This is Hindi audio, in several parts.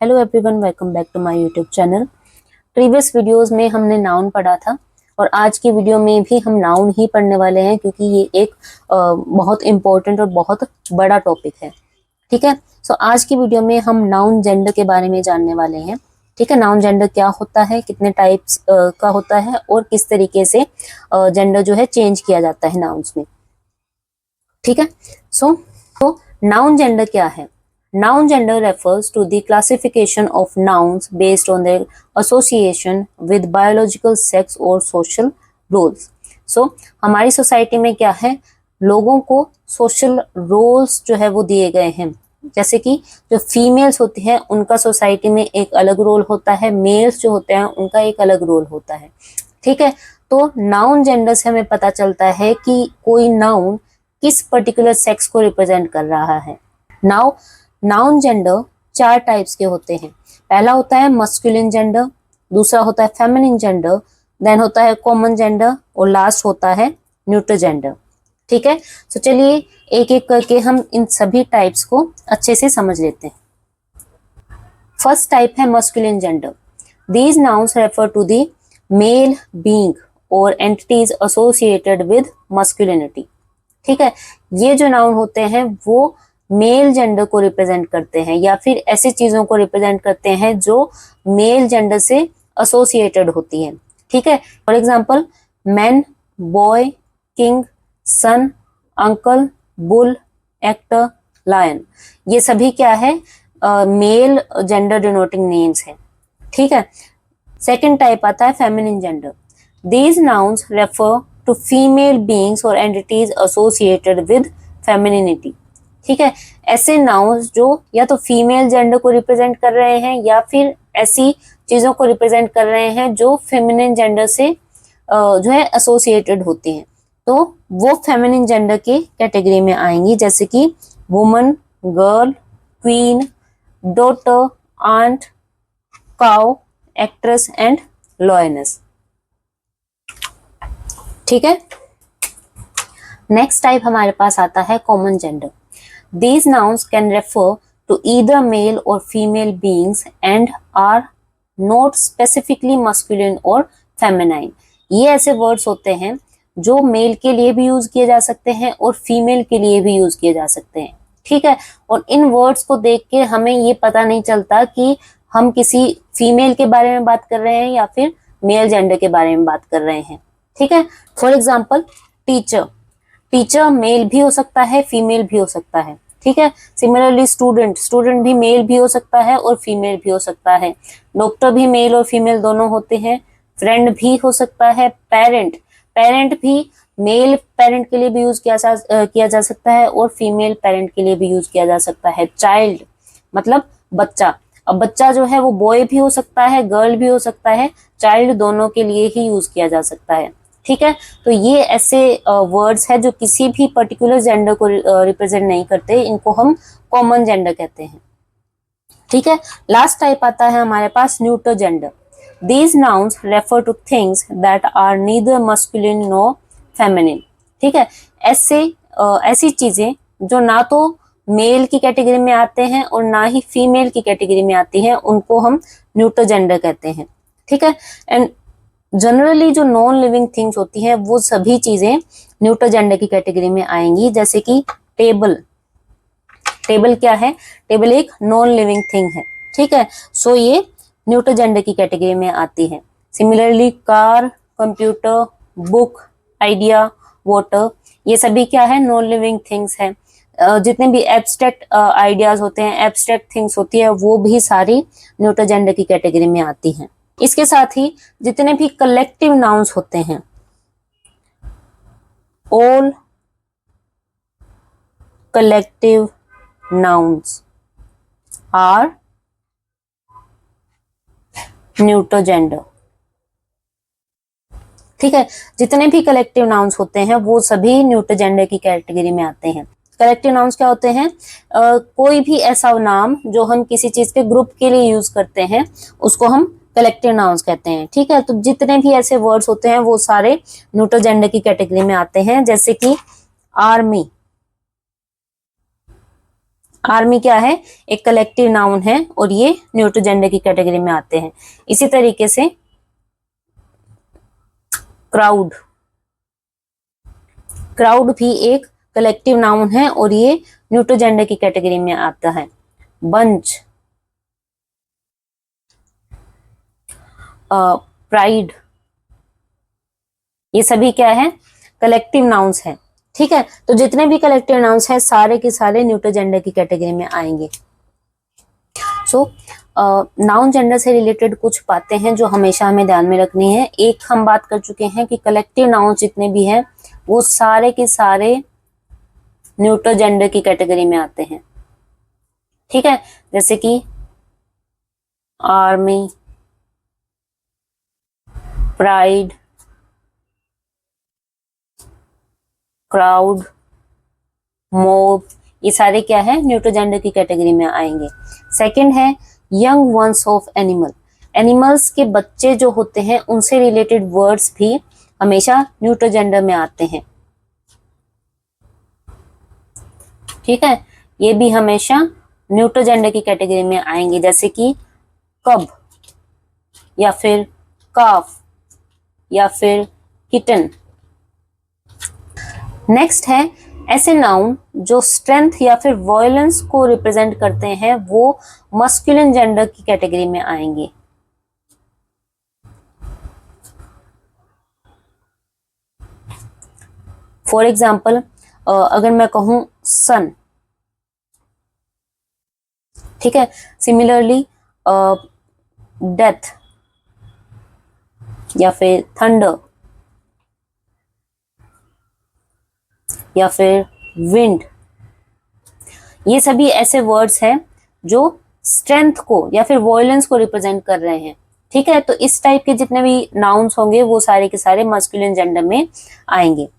Hello everyone, welcome back to my YouTube channel. Previous videos में हमने नाउन पढ़ा था और आज की वीडियो में भी हम नाउन ही पढ़ने वाले हैं क्योंकि ये एक बहुत इम्पोर्टेंट और बहुत बड़ा टॉपिक है। ठीक है, सो आज की वीडियो में हम नाउन जेंडर के बारे में जानने वाले हैं। ठीक है, नाउन जेंडर क्या होता है, कितने टाइप्स का होता है और किस तरीके से जेंडर जो है चेंज किया जाता है नाउन्स में। ठीक है, सो नाउन जेंडर क्या है? Noun gender refers to the classification of nouns based on their association with biological sex or social roles. So, हमारी सोसाइटी में क्या है, लोगों को सोशल रोल्स जो है वो दिए गए हैं। जैसे कि जो फीमेल्स होती हैं उनका सोसाइटी में एक अलग रोल होता है, मेल्स जो होते हैं उनका एक अलग रोल होता है। ठीक है, तो नाउन जेंडर से हमें पता चलता है कि कोई नाउन किस पर्टिकुलर सेक्स को रिप्रेजेंट कर रहा है। नाउ नाउन जेंडर चार टाइप्स के होते हैं। पहला होता है मस्कुलिन जेंडर, दूसरा होता है फेमिनिन जेंडर, देन होता है कॉमन जेंडर और लास्ट होता है न्यूट्रल जेंडर। ठीक है, तो चलिए एक एक करके हम इन सभी टाइप्स को अच्छे से समझ लेते हैं। फर्स्ट टाइप है masculine gender. These nouns refer to the male being और एंटिटीज एसोसिएटेड विद मस्कुलिनिटी। ठीक है, ये जो नाउन होते हैं वो मेल जेंडर को रिप्रेजेंट करते हैं या फिर ऐसी चीजों को रिप्रेजेंट करते हैं जो मेल जेंडर से एसोसिएटेड होती हैं। ठीक है, for example man, boy, king, son, uncle, bull, actor, lion, ये सभी क्या है, मेल जेंडर डिनोटिंग नेम्स है। ठीक है, सेकेंड टाइप आता है feminine gender. These nouns refer to female beings और एंटिटीज एसोसिएटेड विद फेमिनिनिटी। ठीक है, ऐसे नाउन्स जो या तो फीमेल जेंडर को रिप्रेजेंट कर रहे हैं या फिर ऐसी चीजों को रिप्रेजेंट कर रहे हैं जो फेमिनिन जेंडर से जो है एसोसिएटेड होती हैं, तो वो फेमिनिन जेंडर के कैटेगरी में आएंगी, जैसे कि woman, girl, queen, daughter, aunt, cow, actress and lioness. ठीक है, नेक्स्ट टाइप हमारे पास आता है common gender. These nouns can refer to either male or female beings and are not specifically masculine or feminine. ये ऐसे वर्ड्स होते हैं जो मेल के लिए भी यूज किए जा सकते हैं और फीमेल के लिए भी यूज किए जा सकते हैं। ठीक है, और इन वर्ड्स को देख के हमें ये पता नहीं चलता कि हम किसी फीमेल के बारे में बात कर रहे हैं या फिर मेल जेंडर के बारे में बात कर रहे हैं। ठीक है, for example teacher, teacher mail भी हो सकता है, फीमेल भी हो सकता है। ठीक है, सिमिलरली स्टूडेंट, स्टूडेंट भी मेल भी हो सकता है और फीमेल भी हो सकता है। डॉक्टर भी मेल और फीमेल दोनों होते हैं। फ्रेंड भी हो सकता है। पेरेंट, पेरेंट भी मेल पेरेंट के लिए भी यूज किया जा सकता है और फीमेल पेरेंट के लिए भी यूज किया जा सकता है। चाइल्ड मतलब बच्चा, अब बच्चा जो है वो बॉय भी हो सकता है, गर्ल भी हो सकता है, चाइल्ड दोनों के लिए ही यूज किया जा सकता है। ठीक है, तो ये ऐसे वर्ड्स है जो किसी भी पर्टिकुलर जेंडर को रिप्रेजेंट नहीं करते, इनको हम कॉमन जेंडर कहते हैं। ठीक है, लास्ट टाइप आता है हमारे पास neutral gender. These nouns refer to things that are neither masculine no feminine. ठीक है, ऐसी चीजें जो ना तो मेल की कैटेगरी में आते हैं और ना ही फीमेल की कैटेगरी में आती हैं, उनको हम न्यूट्रल जेंडर कहते हैं। ठीक है, एंड जनरली जो नॉन लिविंग थिंग्स होती हैं वो सभी चीजें न्यूट्रल जेंडर की कैटेगरी में आएंगी, जैसे कि टेबल, टेबल क्या है, टेबल एक नॉन लिविंग थिंग है। ठीक है, सो ये न्यूट्रल जेंडर की कैटेगरी में आती है। Similarly car, computer, book, idea, water, ये सभी क्या है, नॉन लिविंग थिंग्स है। जितने भी एब्स्ट्रैक्ट आइडियाज होते हैं, एब्स्ट्रैक्ट थिंग्स होती है, वो भी सारी न्यूट्रल जेंडर की कैटेगरी में आती हैं। इसके साथ ही जितने भी कलेक्टिव नाउन्स होते हैं, all collective nouns are neutral gender. ठीक है, जितने भी कलेक्टिव नाउन्स होते हैं वो सभी न्यूट्रल जेंडर की कैटेगरी में आते हैं। कलेक्टिव नाउन्स क्या होते हैं, कोई भी ऐसा नाम जो हम किसी चीज के ग्रुप के लिए यूज करते हैं उसको हम कलेक्टिव नाउन्स कहते हैं। ठीक है, तो जितने भी ऐसे वर्ड्स होते हैं वो सारे न्यूट्रल जेंडर की कैटेगरी में आते हैं, जैसे कि आर्मी, आर्मी क्या है, एक कलेक्टिव नाउन है और ये न्यूट्रल जेंडर की कैटेगरी में आते हैं। इसी तरीके से क्राउड, क्राउड भी एक कलेक्टिव नाउन है और ये न्यूट्रल जेंडर की कैटेगरी में आता है। बंच, प्राइड, ये सभी क्या है, कलेक्टिव नाउन्स है। ठीक है, तो जितने भी कलेक्टिव नाउन्स हैं सारे के सारे न्यूट्रल जेंडर की कैटेगरी में आएंगे। सो नाउन जेंडर से रिलेटेड कुछ बातें हैं जो हमेशा हमें ध्यान में रखनी है। एक हम बात कर चुके हैं कि कलेक्टिव नाउन जितने भी हैं वो सारे के सारे न्यूट्रल जेंडर की कैटेगरी में आते हैं। ठीक है, जैसे कि आर्मी, प्राइड, क्राउड, मॉब, ये सारे क्या है, न्यूट्रल जेंडर की कैटेगरी में आएंगे। सेकंड है young ones of animal, animals के बच्चे जो होते हैं उनसे रिलेटेड वर्ड्स भी हमेशा न्यूट्रल जेंडर में आते हैं। ठीक है, ये भी हमेशा न्यूट्रल जेंडर की कैटेगरी में आएंगे, जैसे कि कब या फिर काफ या फिर किटन। नेक्स्ट है ऐसे नाउन जो स्ट्रेंथ या फिर वॉयलेंस को रिप्रेजेंट करते हैं, वो मस्कुलिन जेंडर की कैटेगरी में आएंगे। फॉर एग्जाम्पल अगर मैं कहूं सन, ठीक है, सिमिलरली डेथ या फिर थंडर या फिर विंड, ये सभी ऐसे वर्ड्स हैं जो स्ट्रेंथ को या फिर वॉयलेंस को रिप्रेजेंट कर रहे हैं। ठीक है, तो इस टाइप के जितने भी नाउन्स होंगे वो सारे के सारे मस्कुलिन जेंडर में आएंगे।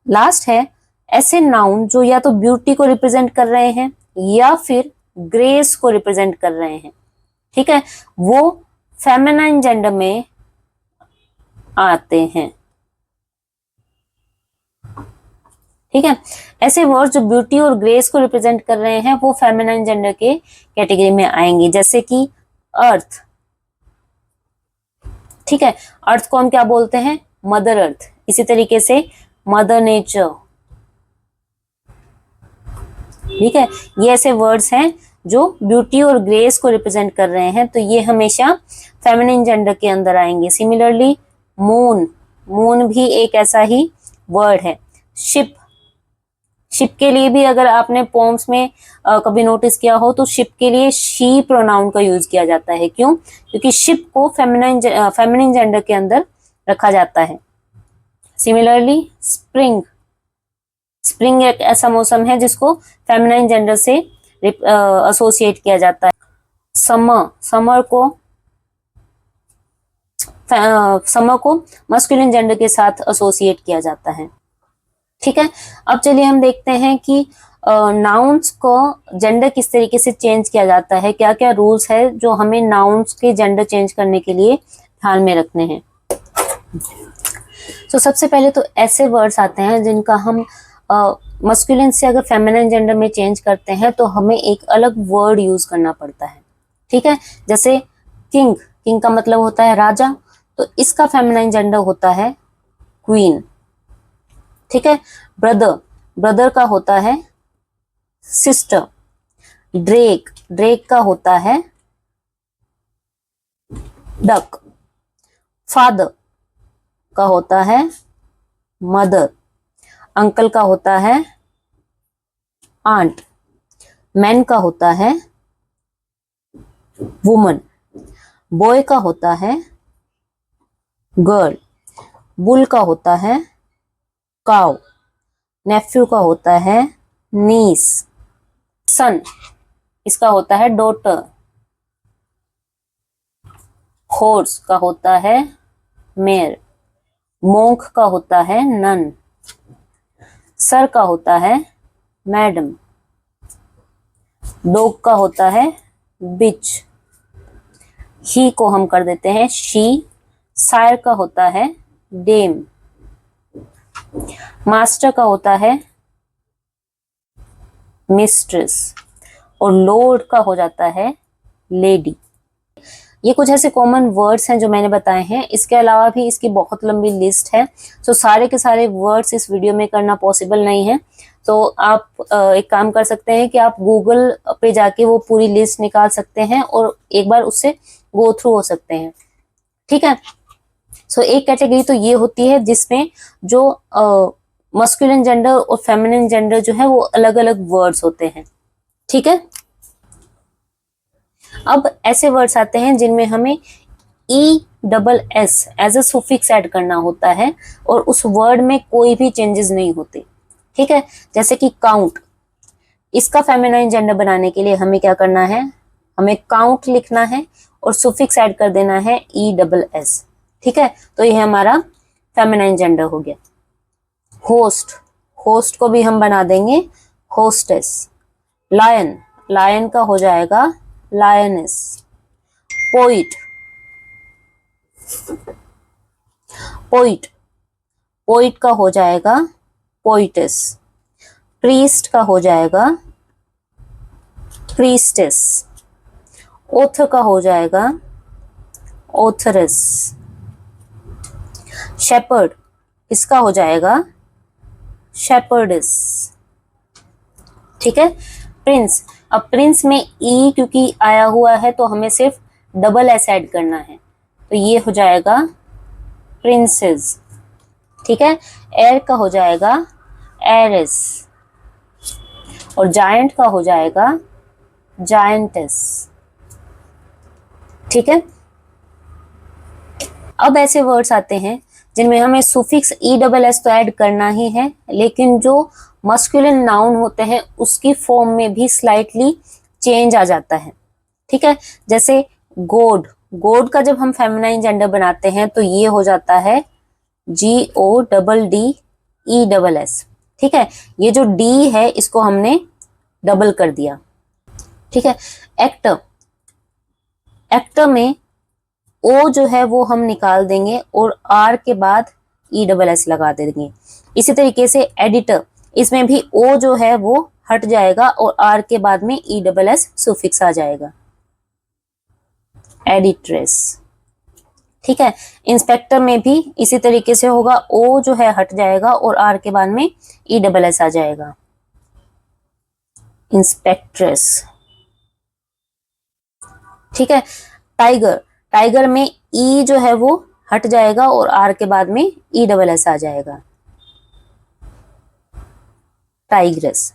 लास्ट है ऐसे नाउन जो या तो ब्यूटी को रिप्रेजेंट कर रहे हैं या फिर ग्रेस को रिप्रेजेंट कर रहे हैं। ठीक है, वो फेमिनाइन जेंडर में आते हैं। ठीक है, ऐसे वर्ड्स जो ब्यूटी और ग्रेस को रिप्रेजेंट कर रहे हैं वो फेमिनाइन जेंडर के कैटेगरी में आएंगे, जैसे कि अर्थ। ठीक है, अर्थ को हम क्या बोलते हैं, मदर अर्थ। इसी तरीके से मदर नेचर। ठीक है, ये ऐसे वर्ड्स हैं जो ब्यूटी और ग्रेस को रिप्रेजेंट कर रहे हैं, तो ये हमेशा फेमिनिन जेंडर के अंदर आएंगे। सिमिलरली मून, मून भी एक ऐसा ही वर्ड है। शिप, शिप के लिए भी अगर आपने पोम्स में कभी नोटिस किया हो तो शिप के लिए शी प्रोनाउन का यूज किया जाता है। क्यों? क्योंकि शिप को फेमिनिन जेंडर के अंदर रखा जाता है। सिमिलरली स्प्रिंग, स्प्रिंग एक ऐसा मौसम है जिसको फेमिनिन जेंडर से एसोसिएट किया जाता है। समर, समर को मस्कुलिन जेंडर के साथ एसोसिएट किया जाता है। ठीक है, अब चलिए हम देखते हैं कि नाउन्स को जेंडर किस तरीके से चेंज किया जाता है, क्या क्या रूल्स है जो हमें नाउन्स के जेंडर चेंज करने के लिए ध्यान में रखने हैं। तो सबसे पहले तो ऐसे वर्ड्स आते हैं जिनका हम मस्कुलिन से अगर फेमिनिन जेंडर में चेंज करते हैं तो हमें एक अलग वर्ड यूज करना पड़ता है। ठीक है, जैसे किंग, किंग का मतलब होता है राजा, तो इसका फेमिनिन जेंडर होता है क्वीन। ठीक है, ब्रदर, ब्रदर का होता है सिस्टर। ड्रेक, ड्रेक का होता है डक। फादर का होता है मदर। अंकल का होता है आंट। मैन का होता है वुमन। बॉय का होता है गर्ल। बुल का होता है काउ। नेफ्यू का होता है नीस। सन, इसका होता है डॉटर। हॉर्स का होता है मेयर। मोंक का होता है नन। सर का होता है मैडम। डॉग का होता है बिच। ही को हम कर देते हैं शी। सायर का होता है डेम। मास्टर का होता है मिस्ट्रेस। और लोड का हो जाता है लेडी। ये कुछ ऐसे कॉमन वर्ड्स हैं जो मैंने बताए हैं। इसके अलावा भी इसकी बहुत लंबी लिस्ट है, तो सारे के सारे वर्ड्स इस वीडियो में करना पॉसिबल नहीं है। तो आप एक काम कर सकते हैं कि आप गूगल पे जाके वो पूरी लिस्ट निकाल सकते हैं और एक बार उससे गो थ्रू हो सकते हैं, ठीक है। सो एक कैटेगरी तो ये होती है जिसमें जो मस्कुलिन जेंडर और फेमिनिन जेंडर जो है वो अलग अलग वर्ड्स होते हैं, ठीक है। अब ऐसे वर्ड्स आते हैं जिनमें हमें ESS as a suffix add करना होता है और उस वर्ड में कोई भी चेंजेस नहीं होते, ठीक है। जैसे कि काउंट, इसका फेमिनाइन जेंडर बनाने के लिए हमें क्या करना है, हमें काउंट लिखना है और सुफिक्स ऐड कर देना है ESS, ठीक है। तो ये हमारा फेमिनाइन जेंडर हो गया। होस्ट, होस्ट को भी हम बना देंगे होस्टेस। लायन, लायन का हो जाएगा लायनेस। पोइट, पोइट, पोइट का हो जाएगा पोइटेस। प्रीस्ट का हो जाएगा प्रीस्टेस। ओथर का हो जाएगा ओथरेस। शेपर्ड, इसका हो जाएगा शेपर्डिस, ठीक है। प्रिंस, अब प्रिंस में ई क्योंकि आया हुआ है तो हमें सिर्फ डबल एस ऐड करना है, तो ये हो जाएगा प्रिंसेस, ठीक है। एयर का हो जाएगा एरिस और जायंट का हो जाएगा जायंटेस, ठीक है। अब ऐसे वर्ड्स आते हैं जिनमें हमें सुफिक्स ESS तो ऐड करना ही है, लेकिन जो मस्कुलिन नाउन होते हैं उसकी फॉर्म में भी स्लाइटली चेंज आ जाता है, ठीक है। जैसे गोड, गोड का जब हम फेमिनाइन जेंडर बनाते हैं तो ये हो जाता है GODDESS, ठीक है। ये जो D है इसको हमने डबल कर दिया, ठीक है। एक्टर, एक्टर में O जो है वो हम निकाल देंगे और R के बाद ESS लगा देंगे। इसी तरीके से एडिटर, इसमें भी O जो है वो हट जाएगा और R के बाद में ESS सुफिक्स आ जाएगा, एडिट्रेस, ठीक है। इंस्पेक्टर में भी इसी तरीके से होगा, O जो है हट जाएगा और R के बाद में ESS आ जाएगा, इंस्पेक्ट्रेस, ठीक है। टाइगर, टाइगर में E जो है वो हट जाएगा और R के बाद में ESS आ जाएगा, टाइग्रेस,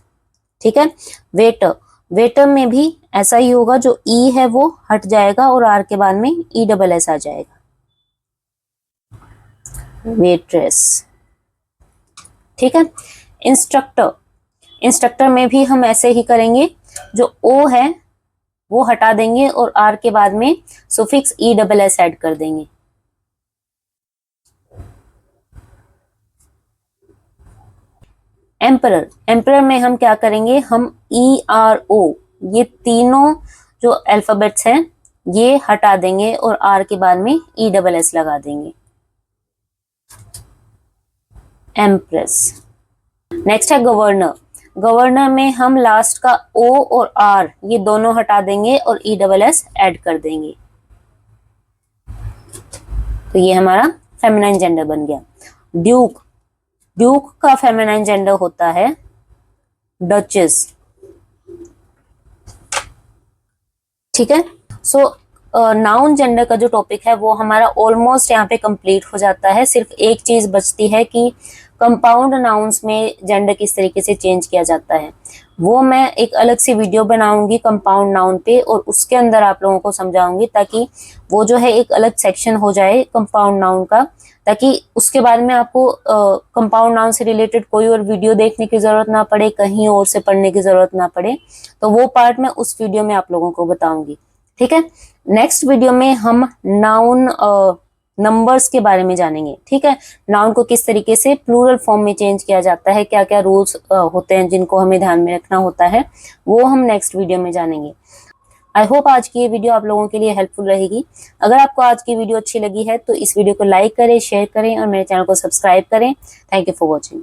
ठीक है। वेटर, वेटर में भी ऐसा ही होगा, जो E है वो हट जाएगा और R के बाद में ESS आ जाएगा, वेट्रेस, ठीक है। इंस्ट्रक्टर, इंस्ट्रक्टर में भी हम ऐसे ही करेंगे, जो O है वो हटा देंगे और R के बाद में सुफिक्स ESS ऐड कर देंगे। एम्परर, एम्परर में हम क्या करेंगे, हम ERO ये तीनों जो अल्फाबेट्स हैं ये हटा देंगे और R के बाद में ESS लगा देंगे, एम्प्रेस। नेक्स्ट है गवर्नर, गवर्नर में हम लास्ट का O और R ये दोनों हटा देंगे और ESS ऐड कर देंगे, तो ये हमारा फेमिनाइन जेंडर बन गया। ड्यूक, ड्यूक का फेमिनाइन जेंडर होता है डचेस, ठीक है। सो नाउन जेंडर का जो टॉपिक है वो हमारा ऑलमोस्ट यहाँ पे कंप्लीट हो जाता है। सिर्फ एक चीज बचती है कि कंपाउंड नाउन्स में जेंडर किस तरीके से चेंज किया जाता है, वो मैं एक अलग सी वीडियो बनाऊंगी कंपाउंड नाउन पे और उसके अंदर आप लोगों को समझाऊंगी, ताकि वो जो है एक अलग सेक्शन हो जाए कंपाउंड नाउन का, ताकि उसके बाद में आपको कंपाउंड नाउन से रिलेटेड कोई और वीडियो देखने की जरूरत ना पड़े, कहीं और से पढ़ने की जरूरत ना पड़े। तो वो पार्ट मैं उस वीडियो में आप लोगों को बताऊंगी, ठीक है। नेक्स्ट वीडियो में हम नाउन नंबर्स के बारे में जानेंगे, ठीक है। नाउन को किस तरीके से प्लूरल फॉर्म में चेंज किया जाता है, क्या क्या रूल्स होते हैं जिनको हमें ध्यान में रखना होता है, वो हम नेक्स्ट वीडियो में जानेंगे। आई होप आज की ये वीडियो आप लोगों के लिए हेल्पफुल रहेगी। अगर आपको आज की वीडियो अच्छी लगी है तो इस वीडियो को लाइक करें, शेयर करें और मेरे चैनल को सब्सक्राइब करें। Thank you for watching.